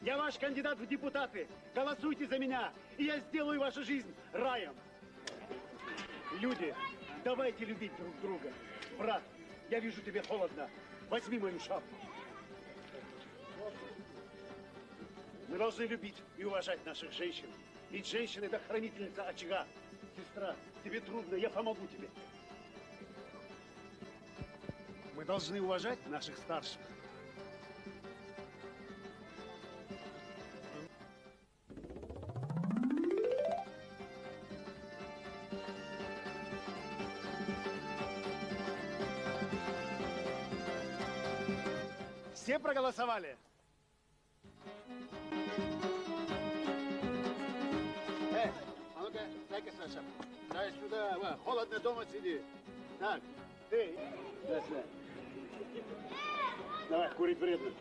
Я ваш кандидат в депутаты. Голосуйте за меня, и я сделаю вашу жизнь раем. Люди, давайте любить друг друга. Брат, я вижу, тебе холодно. Возьми мою шапку. Мы должны любить и уважать наших женщин. Ведь женщина – это хранительница очага. Сестра, тебе трудно, я помогу тебе. Мы должны уважать наших старших. Все проголосовали? А ну-ка, дай-ка Саша. Дай сюда, холодно дома сиди. Так, ты, давай, курить вредно.